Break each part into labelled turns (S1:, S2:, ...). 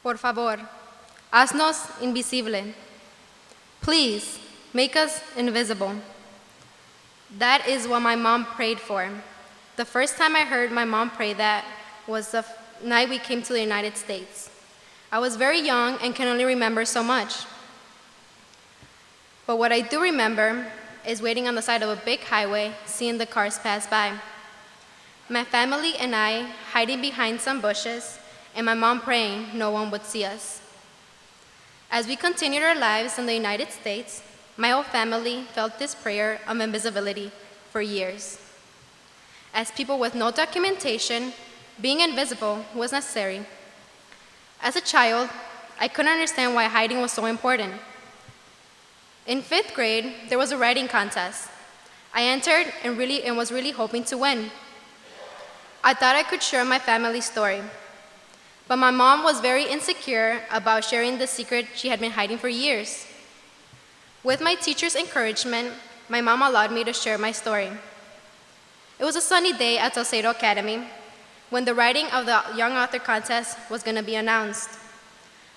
S1: Por favor, haznos invisible. Please, make us invisible. That is what my mom prayed for. The first time I heard my mom pray that was the night we came to the United States. I was very young and can only remember so much. But what I do remember is waiting on the side of a big highway, seeing the cars pass by. My family and I hiding behind some bushes, and my mom praying no one would see us. As we continued our lives in the United States, my whole family felt this prayer of invisibility for years. As people with no documentation, being invisible was necessary. As a child, I couldn't understand why hiding was so important. In 5th grade, there was a writing contest. I entered and was really hoping to win. I thought I could share my family's story, but my mom was very insecure about sharing the secret she had been hiding for years. With my teacher's encouragement, my mom allowed me to share my story. It was a sunny day at Salcedo Academy when the writing of the Young Author Contest was going to be announced.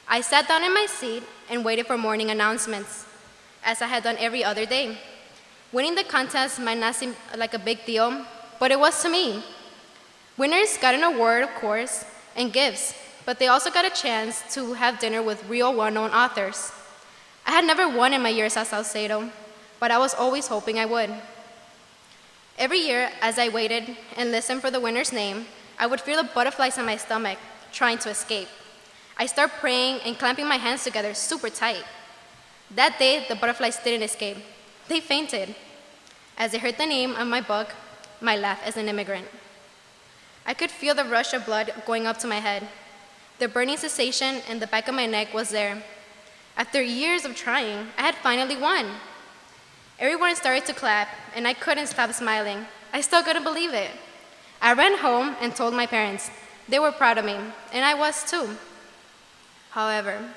S1: I sat down in my seat and waited for morning announcements, as I had done every other day. Winning the contest might not seem like a big deal, but it was to me. Winners got an award, of course, and gifts, but they also got a chance to have dinner with real well-known authors. I had never won in my years at Salcedo, but I was always hoping I would. Every year, as I waited and listened for the winner's name, I would feel the butterflies in my stomach, trying to escape. I started praying and clamping my hands together super tight. That day, the butterflies didn't escape. They fainted. As they heard the name of my book, My Life as an Immigrant. I could feel the rush of blood going up to my head. The burning sensation in the back of my neck was there. After years of trying, I had finally won. Everyone started to clap, and I couldn't stop smiling. I still couldn't believe it. I ran home and told my parents. They were proud of me, and I was too. However,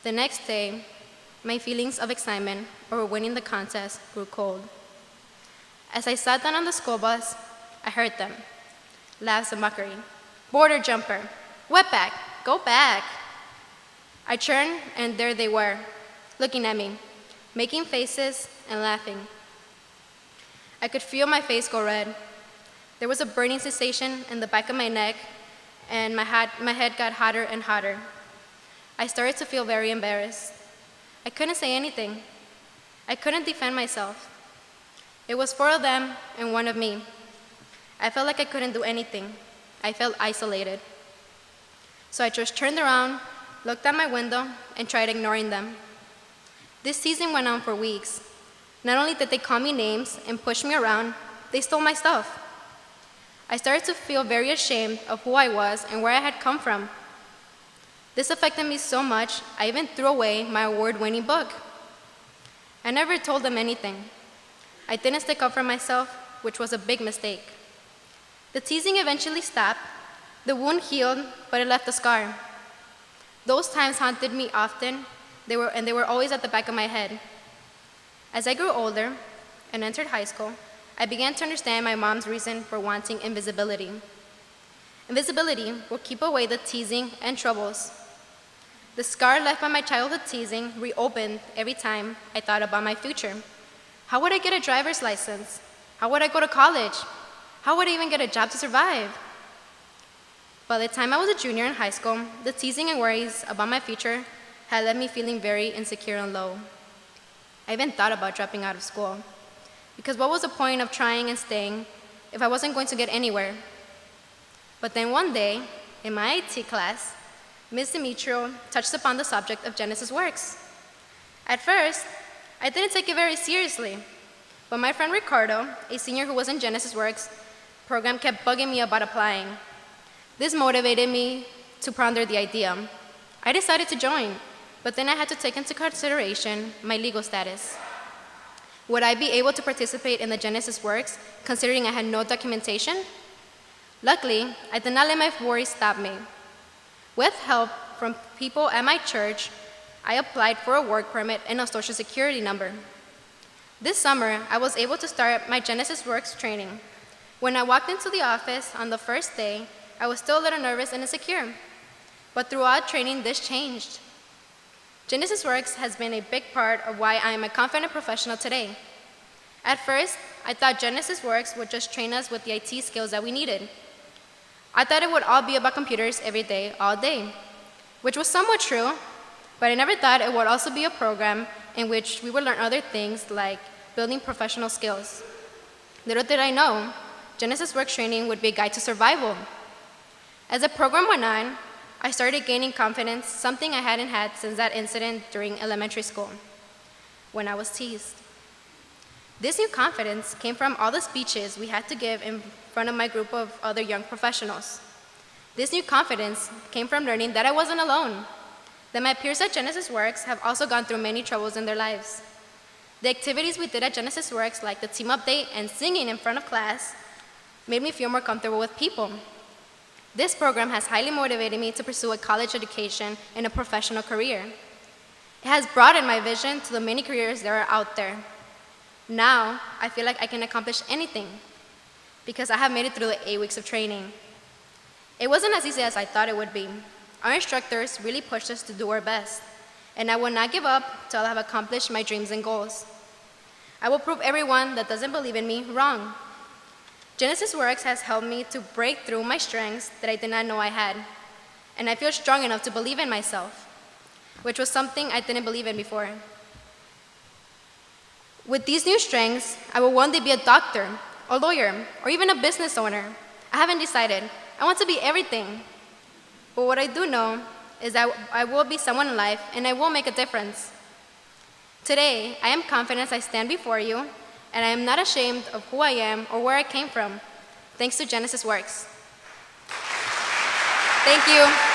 S1: the next day, my feelings of excitement over winning the contest grew cold. As I sat down on the school bus, I heard them. Laughs of mockery. Border jumper. Wetback. Go back. I turned, and there they were, looking at me, making faces and laughing. I could feel my face go red. There was a burning sensation in the back of my neck, and my head got hotter and hotter. I started to feel very embarrassed. I couldn't say anything. I couldn't defend myself. It was 4 of them and 1 of me. I felt like I couldn't do anything. I felt isolated. So I just turned around, looked out my window, and tried ignoring them. This teasing went on for weeks. Not only did they call me names and push me around, they stole my stuff. I started to feel very ashamed of who I was and where I had come from. This affected me so much, I even threw away my award-winning book. I never told them anything. I didn't stick up for myself, which was a big mistake. The teasing eventually stopped. The wound healed, but it left a scar. Those times haunted me often, they were always at the back of my head. As I grew older and entered high school, I began to understand my mom's reason for wanting invisibility. Invisibility will keep away the teasing and troubles. The scar left by my childhood teasing reopened every time I thought about my future. How would I get a driver's license? How would I go to college? How would I even get a job to survive? By the time I was a junior in high school, the teasing and worries about my future had left me feeling very insecure and low. I even thought about dropping out of school, because what was the point of trying and staying if I wasn't going to get anywhere? But then one day, in my IT class, Ms. Demetrio touched upon the subject of Genesys Works. At first, I didn't take it very seriously, but my friend Ricardo, a senior who was in Genesys Works program, kept bugging me about applying. This motivated me to ponder the idea. I decided to join, but then I had to take into consideration my legal status. Would I be able to participate in the Genesys Works, considering I had no documentation? Luckily, I did not let my worries stop me. With help from people at my church, I applied for a work permit and a social security number. This summer, I was able to start my Genesys Works training. When I walked into the office on the first day, I was still a little nervous and insecure. But throughout training, this changed. Genesys Works has been a big part of why I am a confident professional today. At first, I thought Genesys Works would just train us with the IT skills that we needed. I thought it would all be about computers every day, all day, which was somewhat true, but I never thought it would also be a program in which we would learn other things like building professional skills. Little did I know, Genesys Works training would be a guide to survival. As the program went on, I started gaining confidence, something I hadn't had since that incident during elementary school, when I was teased. This new confidence came from all the speeches we had to give in front of my group of other young professionals. This new confidence came from learning that I wasn't alone, that my peers at Genesys Works have also gone through many troubles in their lives. The activities we did at Genesys Works, like the team update and singing in front of class, made me feel more comfortable with people. This program has highly motivated me to pursue a college education and a professional career. It has broadened my vision to the many careers that are out there. Now, I feel like I can accomplish anything because I have made it through the 8 weeks of training. It wasn't as easy as I thought it would be. Our instructors really pushed us to do our best, and I will not give up till I have accomplished my dreams and goals. I will prove everyone that doesn't believe in me wrong. Genesys Works has helped me to break through my strengths that I did not know I had, and I feel strong enough to believe in myself, which was something I didn't believe in before. With these new strengths, I will one day be a doctor, a lawyer, or even a business owner. I haven't decided. I want to be everything. But what I do know is that I will be someone in life, and I will make a difference. Today, I am confident I stand before you, and I am not ashamed of who I am or where I came from, thanks to Genesys Works. Thank you.